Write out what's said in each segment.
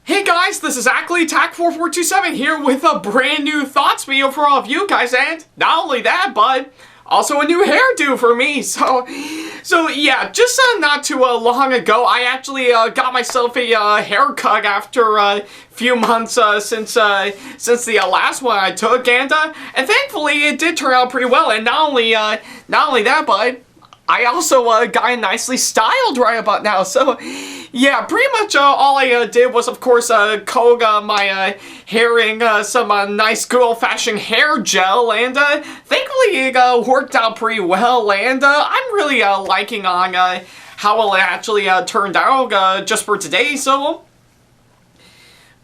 Hey guys, this is Ackleyattack4427 here with a brand new thoughts video for all of you guys, and not only that, but also a new hairdo for me. So yeah, just not too long ago, I actually got myself a haircut after a few months since the last one I took, and thankfully it did turn out pretty well. And not only that, but I also got it nicely styled right about now. So yeah, pretty much all I did was, of course, coat my hair in some nice good old-fashioned hair gel, and thankfully it worked out pretty well, and I'm really liking on how it actually turned out just for today. So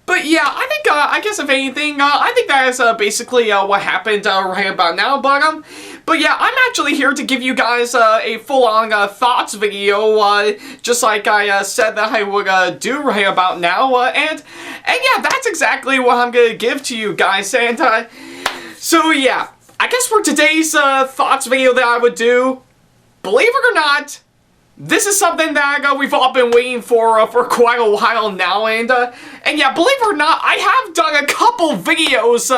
but yeah, I think, I guess if anything, I think that is basically what happened right about now. But yeah, I'm actually here to give you guys a full-on thoughts video, just like I said that I would do right about now. And yeah, that's exactly what I'm gonna give to you guys. And so yeah, I guess for today's thoughts video that I would do, believe it or not, this is something that we've all been waiting for quite a while now, and yeah, believe it or not, I have done a couple videos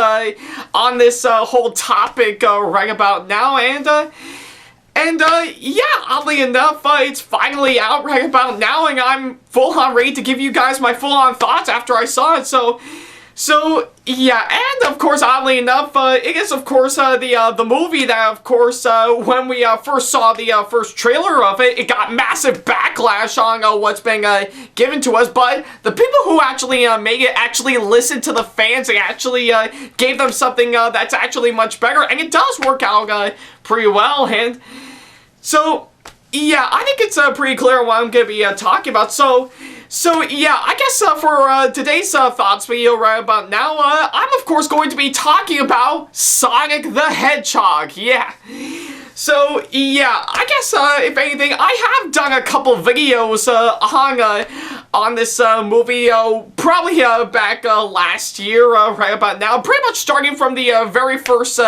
on this whole topic right about now, and yeah, oddly enough, it's finally out right about now, and I'm full-on ready to give you guys my full-on thoughts after I saw it. So yeah, and of course, oddly enough, it is of course the movie that, of course, when we first saw the first trailer of it, it got massive backlash on what's been given to us. But the people who actually made it actually listened to the fans and actually gave them something that's actually much better, and it does work out pretty well. And so yeah, I think it's pretty clear what I'm gonna be talking about. So yeah, I guess for today's thoughts video right about now, I'm of course going to be talking about Sonic the Hedgehog. Yeah. So yeah, I guess if anything, I have done a couple videos on this movie, probably back last year right about now, pretty much starting from the very first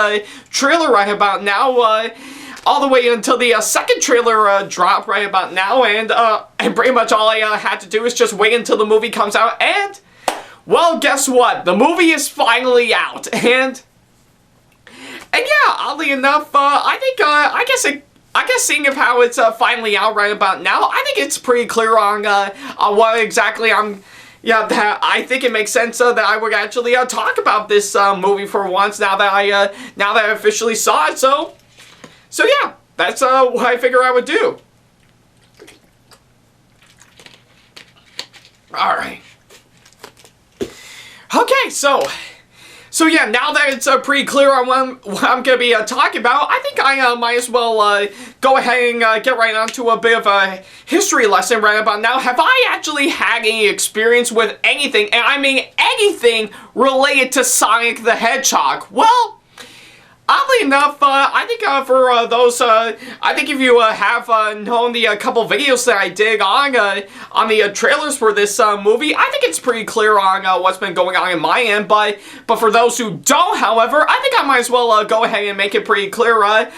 trailer right about now, all the way until the second trailer dropped right about now, and pretty much all I had to do is just wait until the movie comes out, and well, guess what? The movie is finally out, and yeah, oddly enough, I guess seeing of how it's finally out right about now, I think it's pretty clear on what exactly yeah, that I think it makes sense that I would actually talk about this movie for once now that I officially saw it. So yeah, that's what I figure I would do. Alright. Okay, so yeah, now that it's pretty clear on what I'm going to be talking about, I think I might as well go ahead and get right on to a bit of a history lesson right about now. Have I actually had any experience with anything, and I mean anything, related to Sonic the Hedgehog? Well, oddly enough, I think for those, I think if you have known the couple videos that I did on the trailers for this movie, I think it's pretty clear on what's been going on in my end. But for those who don't, however, I think I might as well go ahead and make it pretty clear. I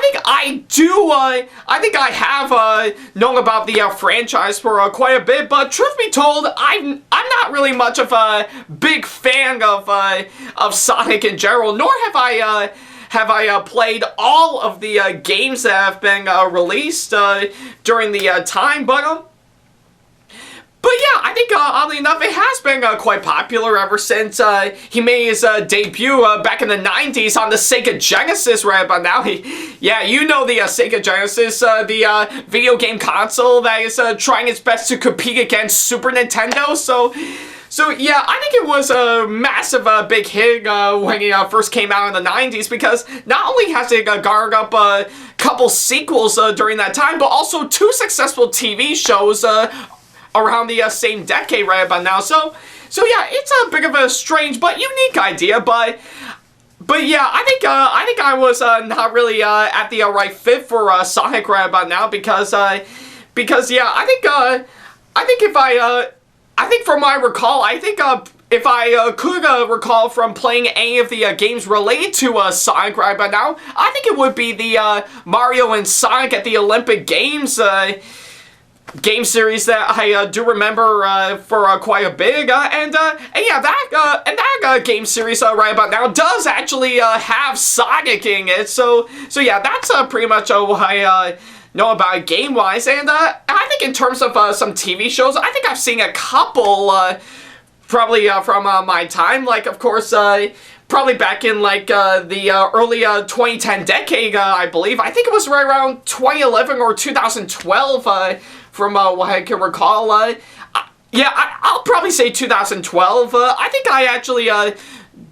think I have known about the franchise for quite a bit. But truth be told, I'm not really much of a big fan of Sonic in general, nor have I played all of the games that have been released during the time, but yeah, I think oddly enough, it has been quite popular ever since he made his debut back in the 90s on the Sega Genesis right about now. Yeah, you know the Sega Genesis, the video game console that is trying its best to compete against Super Nintendo. So yeah, I think it was a massive big hit when it first came out in the 90s, because not only has it garnered up a couple sequels during that time, but also two successful TV shows around the same decade right about now. So yeah, it's a bit of a strange but unique idea, but yeah, I think I was not really at the right fit for Sonic right about now, because yeah, I think from my recall, I think if I could recall from playing any of the games related to Sonic right about now, I think it would be the Mario and Sonic at the Olympic Games game series that I do remember for quite a bit, and yeah, that game series right about now does actually have Sonic in it. So yeah, that's pretty much what I know about it game-wise. And I think in terms of some TV shows, I think I've seen a couple, probably from my time. Like, of course, probably back in like the early 2010 decade, I believe. I think it was right around 2011 or 2012. From what I can recall, yeah, I'll probably say 2012. I think I actually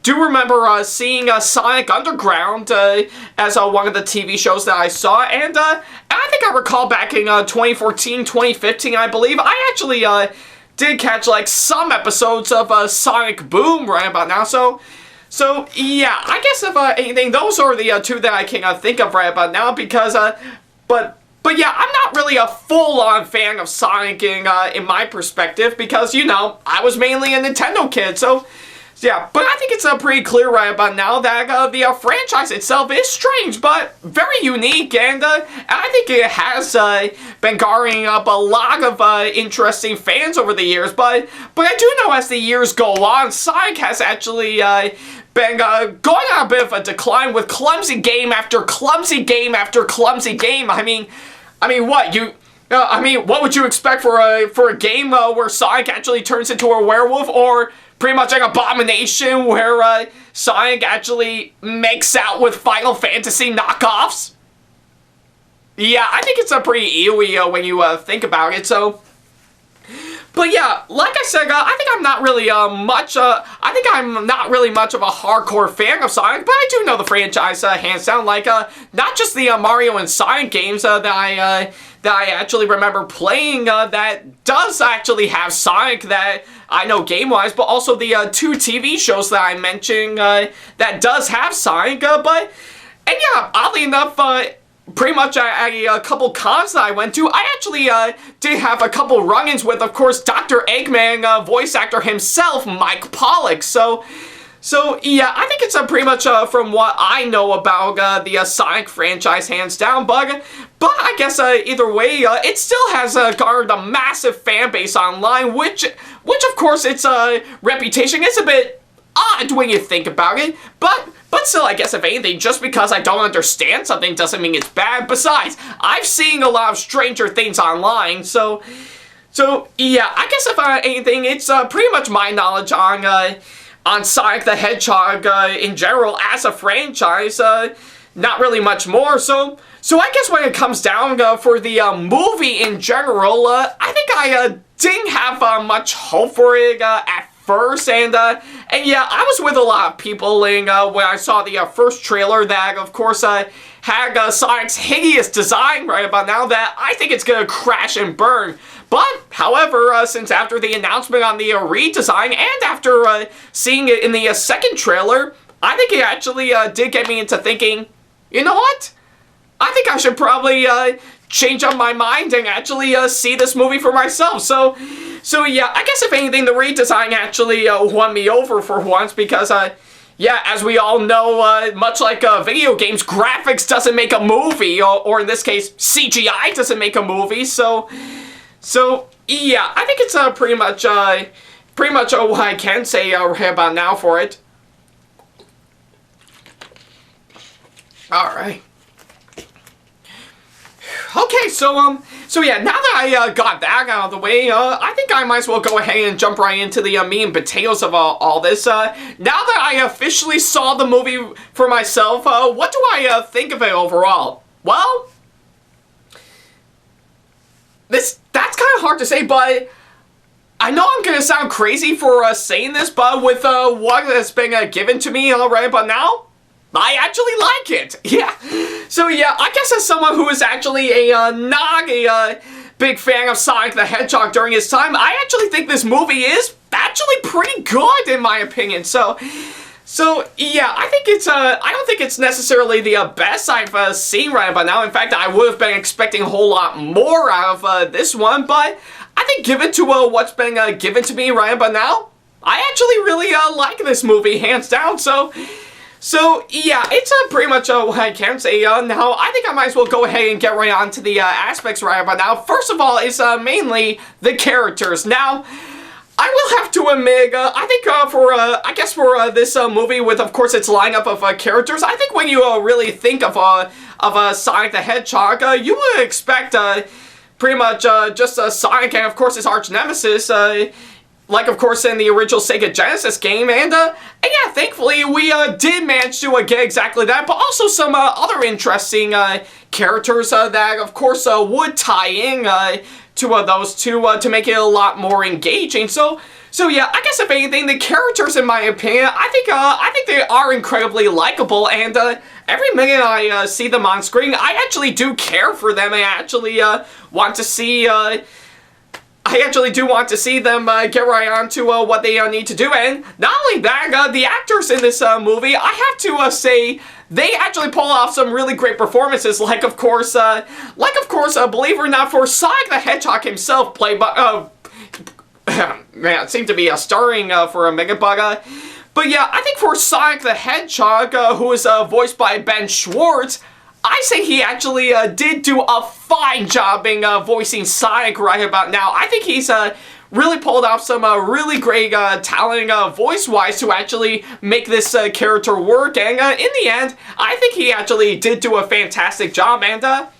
do remember seeing Sonic Underground as one of the TV shows that I saw, and I think I recall back in 2014, 2015, I believe, I actually did catch like some episodes of Sonic Boom right about now. So yeah, I guess if anything, those are the two that I can think of right about now, because But yeah, I'm not really a full-on fan of Sonic in my perspective, because, you know, I was mainly a Nintendo kid, so yeah. But I think it's pretty clear right about now that the franchise itself is strange, but very unique, and I think it has been garnering up a lot of interesting fans over the years, but I do know as the years go on, Sonic has actually been going on a bit of a decline with clumsy game after clumsy game after clumsy game. I mean, what you? What would you expect for a game where Sonic actually turns into a werewolf, or pretty much like Abomination, where Sonic actually makes out with Final Fantasy knockoffs? Yeah, I think it's a pretty ewy when you think about it. So. But yeah, like I said, I think I'm not really much of a hardcore fan of Sonic, but I do know the franchise hands down. Like not just the Mario and Sonic games that I actually remember playing that does actually have Sonic that I know game-wise, but also the two TV shows that I mentioned that does have Sonic. And yeah, oddly enough, pretty much at a couple cons that I went to, I actually did have a couple run-ins with, of course, Dr. Eggman voice actor himself, Mike Pollock. So yeah, I think it's pretty much from what I know about the Sonic franchise, hands down. But I guess either way, it still has garnered a massive fan base online, which of course its reputation is a bit odd when you think about it, but still, I guess if anything, just because I don't understand something doesn't mean it's bad. Besides, I've seen a lot of Stranger Things online, so yeah, I guess if anything, it's pretty much my knowledge on Sonic the Hedgehog in general as a franchise. Not really much more. So I guess when it comes down for the movie in general, I think I didn't have much hope for it at first, and yeah, I was with a lot of people when I saw the first trailer that, of course, had Sonic's hideous design right about now, that I think it's gonna crash and burn. But, however, since after the announcement on the redesign, and after seeing it in the second trailer, I think it actually did get me into thinking, you know what? I think I should probably change up my mind and actually see this movie for myself. So yeah, I guess if anything, the redesign actually won me over for once, because yeah, as we all know, much like video games, graphics doesn't make a movie, or in this case, CGI doesn't make a movie. So yeah, I think it's pretty much what I can say right about now for it. All right. Okay, so yeah, now that I got that out of the way, I think I might as well go ahead and jump right into the meat and potatoes of all this. Now that I officially saw the movie for myself, what do I think of it overall? Well, that's kind of hard to say, but I know I'm going to sound crazy for saying this, but with what has been given to me right about now, I actually like it. Yeah. So yeah, I guess as someone who is actually not a big fan of Sonic the Hedgehog during his time, I actually think this movie is actually pretty good in my opinion. So yeah, I think it's I don't think it's necessarily the best I've seen right about now. In fact, I would have been expecting a whole lot more out of this one, but I think given to what's been given to me right about now, I actually really like this movie, hands down. So So, yeah, it's pretty much what I can say. Now, I think I might as well go ahead and get right on to the aspects right about now. First of all, is mainly the characters. Now, I will have to admit, I think for this movie with, of course, its lineup of characters, I think when you really think of Sonic the Hedgehog, you would expect pretty much just Sonic and, of course, his arch nemesis, like, of course, in the original Sega Genesis game, and yeah, thankfully, we did manage to get exactly that, but also some other interesting characters that, of course, would tie in to those two to make it a lot more engaging. So yeah, I guess if anything, the characters, in my opinion, I think they are incredibly likable, and every minute I see them on screen, I actually do care for them. I actually want to see. I actually do want to see them get right on to what they need to do, and not only that, the actors in this movie, I have to say, they actually pull off some really great performances, like of course, believe it or not, for Sonic the Hedgehog himself, played by, man, it seemed to be starring for a minute, but yeah, I think for Sonic the Hedgehog, who is voiced by Ben Schwartz, I say he actually did do a fine job in voicing Sonic right about now. I think he's really pulled off some really great talent voice-wise to actually make this character work, and in the end, I think he actually did do a fantastic job, and not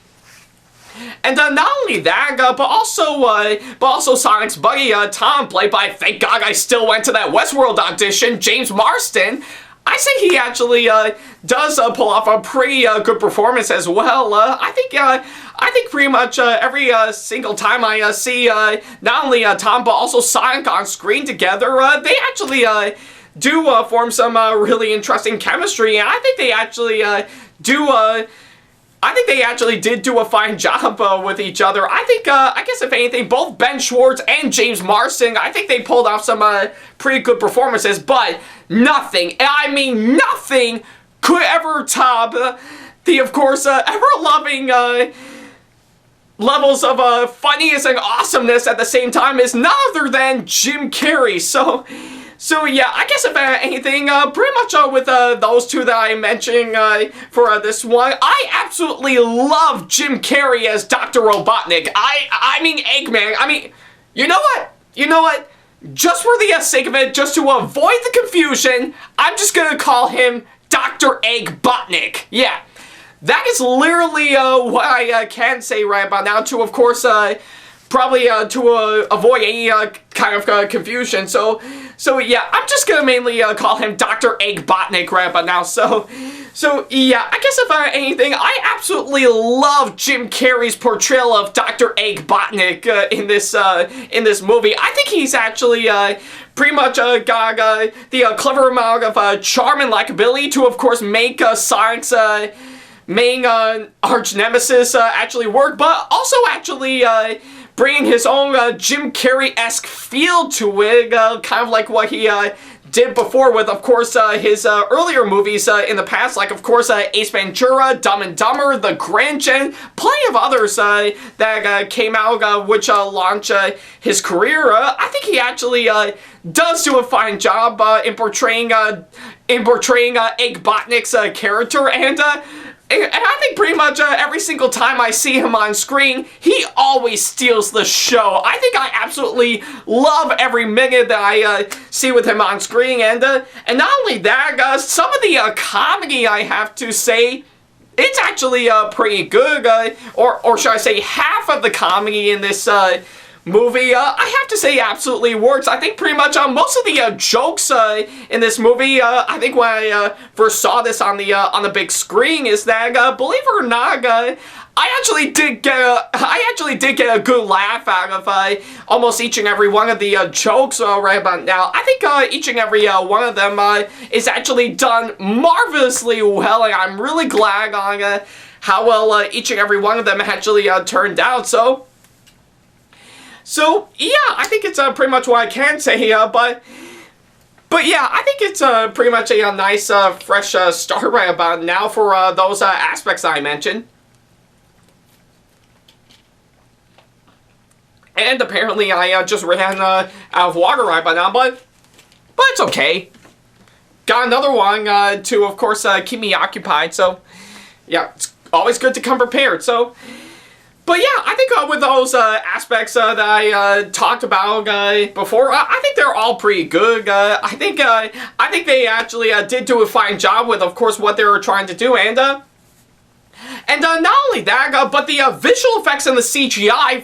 only that, but also Sonic's buddy Tom, played by, thank God I still went to that Westworld audition, James Marsden. I say he actually does pull off a pretty good performance as well. I think pretty much every single time I see not only Tom but also Sonic on screen together, they actually do form some really interesting chemistry, and I think they actually did do a fine job with each other. I guess if anything, both Ben Schwartz and James Marsden, I think they pulled off some pretty good performances, but nothing, I mean nothing, could ever top the, of course, ever-loving levels of funniness and awesomeness at the same time is none other than Jim Carrey. So yeah, I guess if anything, pretty much with those two that I mentioned for this one, I absolutely love Jim Carrey as Dr. Robotnik. I mean Eggman. I mean, you know what? Just for the sake of it, just to avoid the confusion, I'm just gonna call him Dr. Eggbotnik. Yeah, that is literally what I can say right about now, to, of course, probably to avoid any kind of confusion. So yeah, I'm just gonna mainly call him Dr. Eggbotnik right about now. So yeah, I guess if anything, I absolutely love Jim Carrey's portrayal of Dr. Eggbotnik in this movie. I think he's actually pretty much got the clever amount of charm and likability to, of course, make Sonic's main arch nemesis actually work, but also actually bringing his own Jim Carrey-esque feel to it, kind of like what he did before with, of course, his earlier movies in the past, like, of course, Ace Ventura, Dumb and Dumber, The Grinch, and plenty of others that came out which launched his career. I think he actually does do a fine job in portraying Eggbotnik's character, and I think pretty much every single time I see him on screen, he always steals the show. I think I absolutely love every minute that I see with him on screen, and not only that, some of the comedy, I have to say, it's actually pretty good, or should I say half of the comedy in this movie, I have to say, absolutely works. I think pretty much most of the jokes in this movie, I think when I first saw this on the big screen, is that believe it or not, I actually did get a good laugh out of almost each and every one of the jokes right about now. I think each and every one of them is actually done marvelously well, and I'm really glad on how well each and every one of them actually turned out. So yeah, I think it's pretty much what I can say, but yeah, I think it's pretty much a nice, fresh start right about now for those aspects that I mentioned. And apparently I just ran out of water right by now, but it's okay. got another one to, of course, keep me occupied. So, yeah, it's always good to come prepared. So, but yeah, I think with those aspects that I talked about before, I think they're all pretty good. I think they actually did do a fine job with, of course, what they were trying to do, and not only that, but the visual effects and the CGI,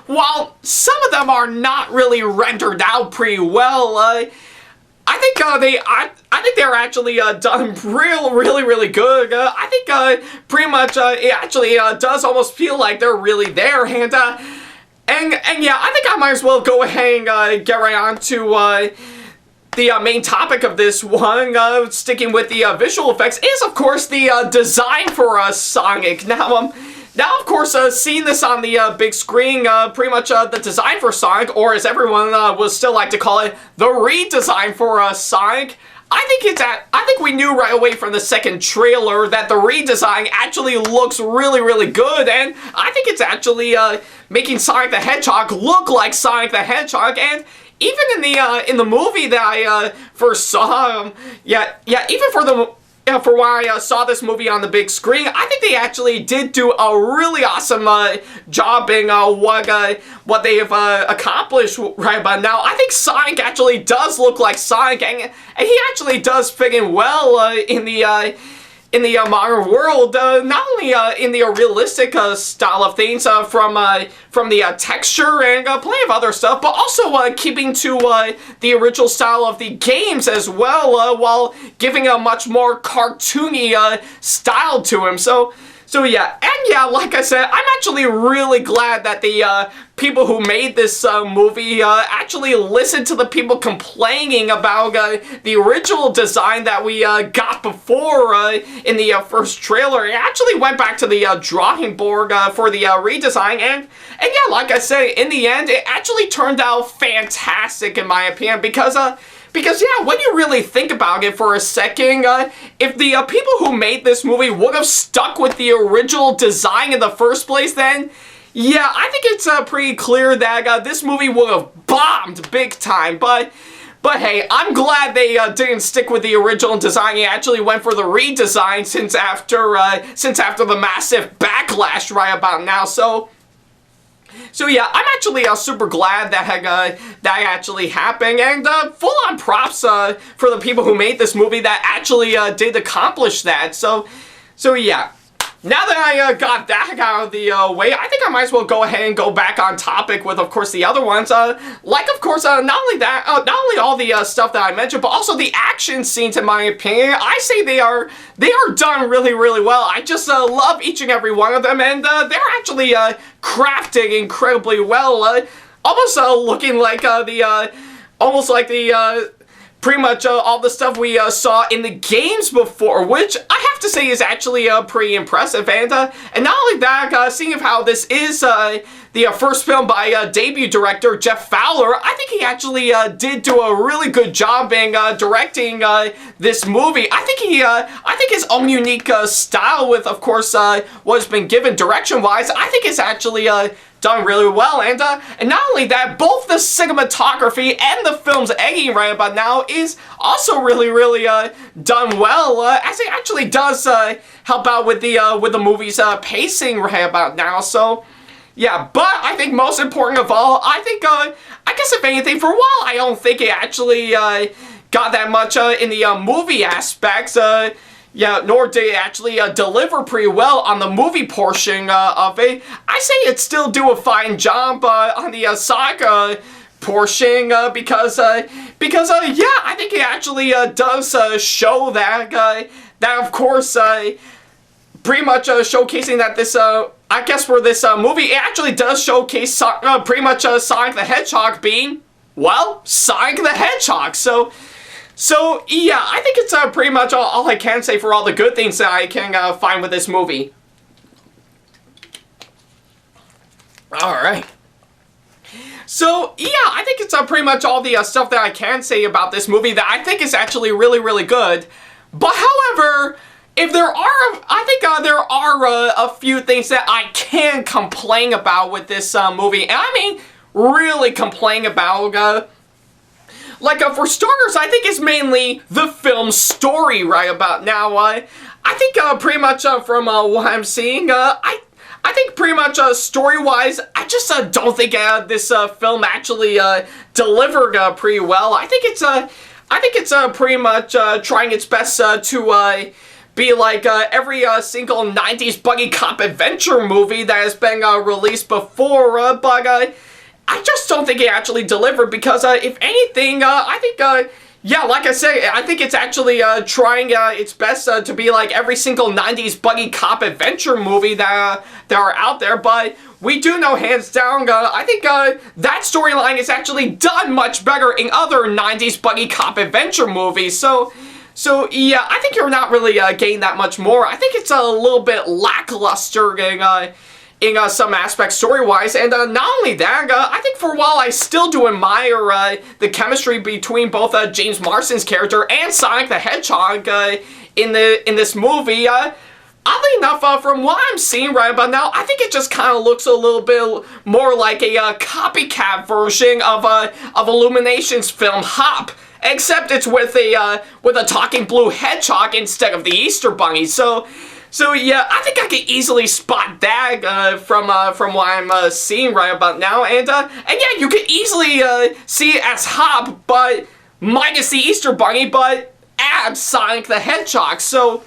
while some of them are not really rendered out pretty well, I think they're actually done really good. I think pretty much it actually does almost feel like they're really there, and yeah, I think I might as well go ahead and get right on to the main topic of this one, sticking with the visual effects, is of course the design for Sonic. Now, of course, seeing this on the big screen, pretty much the design for Sonic, or as everyone would still like to call it, the redesign for Sonic. I think we knew right away from the second trailer that the redesign actually looks really good, and I think it's actually making Sonic the Hedgehog look like Sonic the Hedgehog, and even in the movie that I first saw, even for when I saw this movie on the big screen, I think they actually did do a really awesome job in what they've accomplished right about now. I think Sonic actually does look like Sonic, and he actually does fit in well in the modern world, not only in the realistic style of things from the texture and plenty of other stuff, but also keeping to the original style of the games as well, while giving a much more cartoony style to him. So yeah, and yeah, like I said, I'm actually really glad that the people who made this movie actually listened to the people complaining about the original design that we got before in the first trailer. It actually went back to the drawing board for the redesign, and yeah, like I said, in the end, it actually turned out fantastic in my opinion, because yeah, when you really think about it for a second, if the people who made this movie would have stuck with the original design in the first place, then yeah, I think it's pretty clear that this movie would have bombed big time. But hey, I'm glad they didn't stick with the original design. They actually went for the redesign since after the massive backlash right about now. So yeah, I'm actually super glad that actually happened, and full-on props for the people who made this movie that actually did accomplish that. So yeah. Now that I got that out of the way, I think I might as well go ahead and go back on topic with, of course, the other ones. Like, of course, not only all the stuff that I mentioned, but also the action scenes, in my opinion. I say they are done really well. I just love each and every one of them, and they're actually crafted incredibly well. Almost looking like pretty much all the stuff we saw in the games before, which I have to say is actually pretty impressive. And not only that, seeing how this is the first film by debut director Jeff Fowler, I think he actually did do a really good job in directing this movie. I think his own unique style with, of course, what's been given direction-wise, I think is actually done really well, and not only that, both the cinematography and the film's editing right about now is also really done well, as it actually does help out with the movie's pacing right about now. So yeah, but I think most important of all, I guess if anything, for a while I don't think it actually got that much in the movie aspects. Yeah, nor did it actually deliver pretty well on the movie portion of it. I say it still do a fine job on the saga portion because yeah, I think it actually does show that of course pretty much showcasing that this I guess for this movie, it actually does showcase pretty much Sonic the Hedgehog being, well, Sonic the Hedgehog. So yeah, I think it's pretty much all I can say for all the good things that I can find with this movie. Alright. So yeah, I think it's pretty much all the stuff that I can say about this movie that I think is actually really good. But however, I think there are a few things that I can complain about with this movie. And I mean, really complain about. for starters, I think it's mainly the film's story right about now. I think pretty much from what I'm seeing, I think pretty much story-wise, I just don't think this film actually delivered pretty well. I think it's pretty much trying its best to be like every single 90s buddy cop adventure movie that has been released before, but I just don't think it actually delivered because if anything, I think yeah, like I say, I think it's actually trying its best to be like every single 90s buddy cop adventure movie that are out there, but we do know hands down, I think that storyline is actually done much better in other 90s buddy cop adventure movies, so yeah, I think you're not really getting that much more. I think it's a little bit lackluster in some aspects story-wise, and not only that, I think for a while I still do admire the chemistry between both James Marsden's character and Sonic the Hedgehog in this movie. Oddly enough, from what I'm seeing right about now, I think it just kind of looks a little bit more like a copycat version of Illumination's film Hop, except it's with a talking blue hedgehog instead of the Easter Bunny. So yeah, I think I can easily spot that from what I'm seeing right about now, and yeah, you can easily see it as Hop, but minus the Easter Bunny, but add Sonic the Hedgehog. So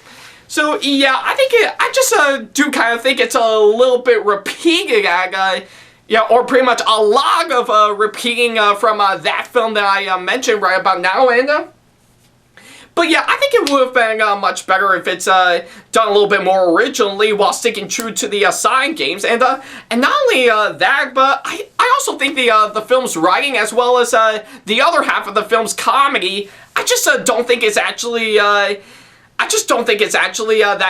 yeah, I just do kind of think it's a little bit repeating, yeah, or pretty much a lot of repeating from that film that I mentioned right about now, and but yeah, I think it would have been much better if it's done a little bit more originally while sticking true to the Sonic games. And not only that, but I also think the film's writing as well as the other half of the film's comedy, I just don't think it's actually that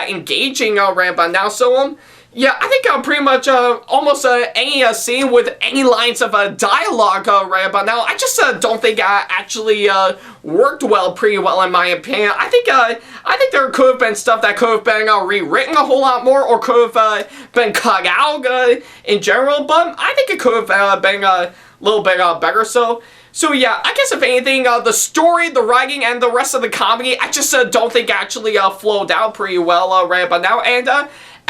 engaging right about now. So yeah, I think pretty much almost any scene with any lines of dialogue right about now, I just don't think actually worked pretty well in my opinion. I think there could have been stuff that could have been rewritten a whole lot more, or could have been cut out in general. But I think it could have been a little bit better. So yeah, I guess if anything, the story, the writing, and the rest of the comedy, I just don't think actually flowed out pretty well right about now. And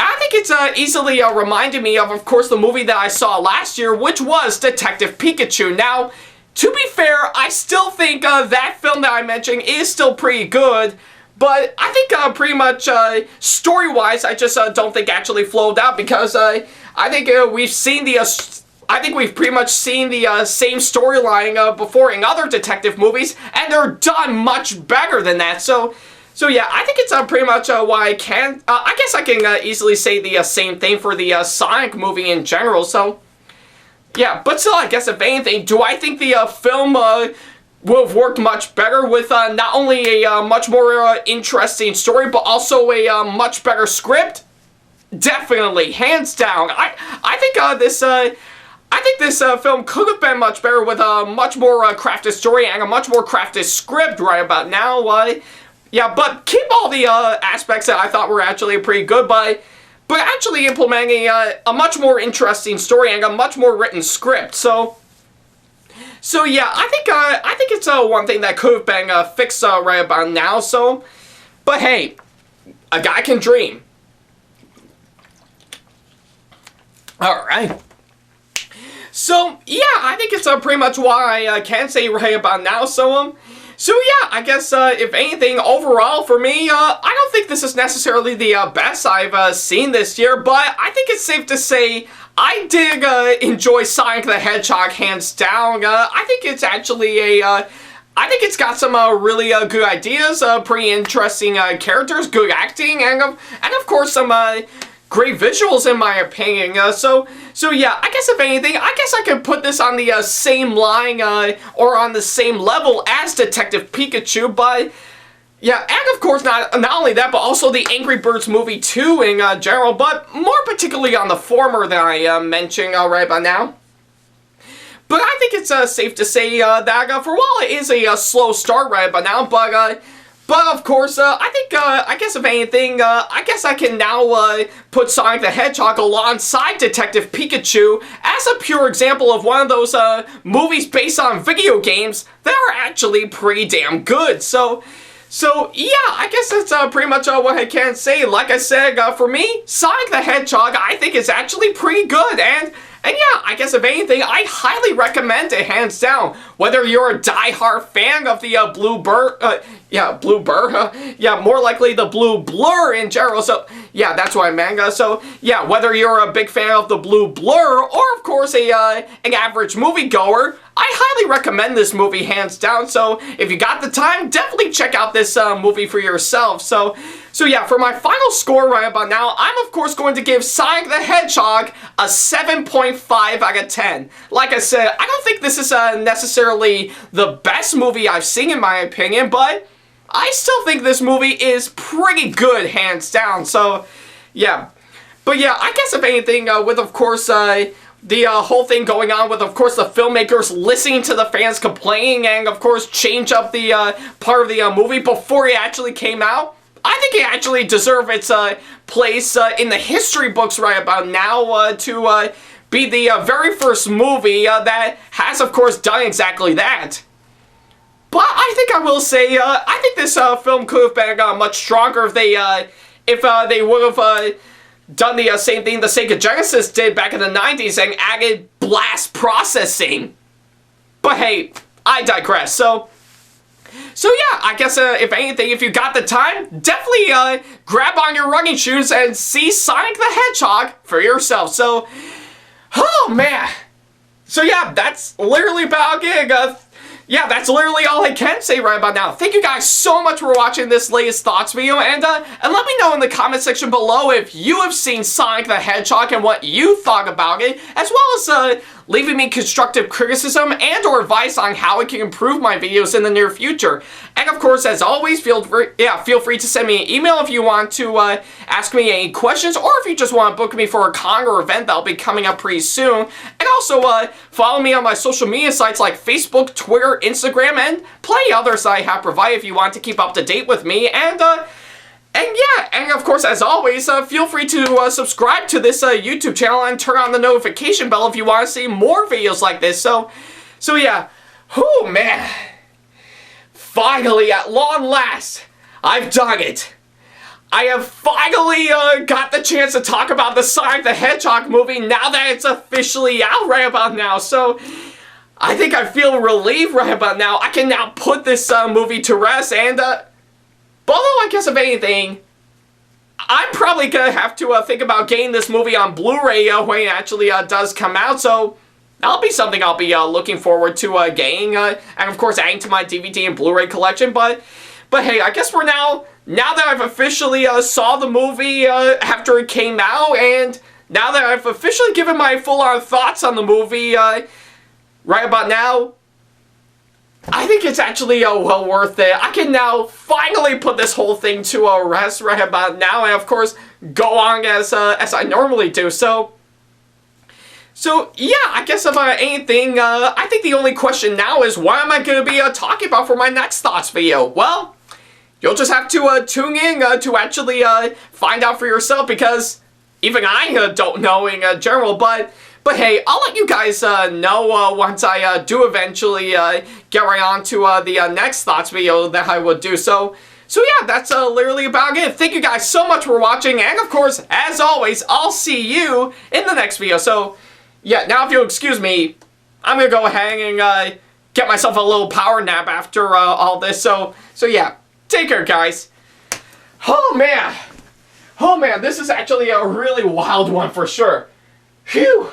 I think it's easily reminded me of course, the movie that I saw last year, which was Detective Pikachu. Now, to be fair, I still think that film that I mentioned is still pretty good, but I think pretty much story-wise, I just don't think actually flowed out, because I think we've seen I think we've pretty much seen the same storyline before in other detective movies, and they're done much better than that. So yeah, I think it's pretty much why I can. I guess I can easily say the same thing for the Sonic movie in general. So yeah, but still, I guess if anything, do I think the film would have worked much better with not only a much more interesting story, but also a much better script? Definitely, hands down. I think this film could have been much better with a much more crafted story and a much more crafted script right about now. Yeah, but keep all the aspects that I thought were actually pretty good, but actually implementing a much more interesting story and a much more written script. So yeah, I think it's one thing that could have been fixed right about now. So, but hey, a guy can dream. All right. So yeah, I think it's pretty much what I can say right about now. So yeah, I guess if anything, overall for me, I don't think this is necessarily the best I've seen this year, but I think it's safe to say I did enjoy Sonic the Hedgehog hands down. I think it's actually I think it's got some really good ideas, pretty interesting characters, good acting, and of course some great visuals in my opinion. So yeah, I guess if anything, I guess I could put this on the same line or on the same level as Detective Pikachu, but yeah, and of course not only that, but also the Angry Birds movie 2 in general, but more particularly on the former that I mentioned right by now. But I think it's safe to say that for a while it is a slow start right by now, but But of course, I guess if anything, I guess I can now put Sonic the Hedgehog alongside Detective Pikachu as a pure example of one of those movies based on video games that are actually pretty damn good. So yeah, I guess that's pretty much what I can say. Like I said, for me, Sonic the Hedgehog I think is actually pretty good, and yeah, I guess if anything, I highly recommend it, hands down. Whether you're a die-hard fan of the Blue Burr, yeah, more likely the Blue Blur in general, so yeah, that's what I meant. So yeah, whether you're a big fan of the Blue Blur, or of course an average moviegoer, I highly recommend this movie, hands down. So if you got the time, definitely check out this movie for yourself. So yeah, for my final score right about now, I'm of course going to give Sonic the Hedgehog a 7.5 out of 10. Like I said, I don't think this is necessarily the best movie I've seen in my opinion, but I still think this movie is pretty good, hands down. So yeah, but yeah, I guess if anything, with of course the whole thing going on with, of course, the filmmakers listening to the fans complaining and, of course, change up the part of the movie before it actually came out. I think it actually deserves its place in the history books right about now to be the very first movie that has, of course, done exactly that. But I think I will say, I think this film could have been much stronger if they would have done the same thing the Sega Genesis did back in the 90s and added blast processing. But hey, I digress. So yeah, I guess if anything, if you got the time, definitely grab on your running shoes and see Sonic the Hedgehog for yourself. So, oh man. So yeah, that's literally about it. Yeah, that's literally all I can say right about now. Thank you guys so much for watching this latest thoughts video, and let me know in the comment section below if you have seen Sonic the Hedgehog and what you thought about it, as well as leaving me constructive criticism and or advice on how I can improve my videos in the near future. And of course, as always, feel free to send me an email if you want to ask me any questions, or if you just want to book me for a con or event that'll be coming up pretty soon. And also follow me on my social media sites like Facebook, Twitter, Instagram, and plenty others I have provided if you want to keep up to date with me. And yeah, and of course, as always, feel free to subscribe to this YouTube channel and turn on the notification bell if you want to see more videos like this. So yeah, whew, man. Finally, at long last, I've done it. I have finally got the chance to talk about the Sonic the Hedgehog movie now that it's officially out right about now. So I think I feel relieved right about now. I can now put this movie to rest, and but although I guess if anything, I'm probably gonna have to think about getting this movie on Blu-ray when it actually does come out. So that'll be something I'll be looking forward to getting, and of course adding to my DVD and Blu-ray collection. But hey, I guess for now that I've officially saw the movie after it came out, and now that I've officially given my full-on thoughts on the movie right about now, I think it's actually well worth it. I can now finally put this whole thing to rest right about now, and of course go on as I normally do. So yeah, I guess about anything, I think the only question now is what am I going to be talking about for my next thoughts video? Well, you'll just have to tune in to actually find out for yourself, because even I don't know in general, but hey, I'll let you guys know once I do eventually get right on to the next thoughts video that I would do. So yeah, that's literally about it. Thank you guys so much for watching, and of course, as always, I'll see you in the next video. So yeah, now if you'll excuse me, I'm gonna go ahead and get myself a little power nap after all this. So yeah, take care, guys. Oh man, this is actually a really wild one for sure. Phew.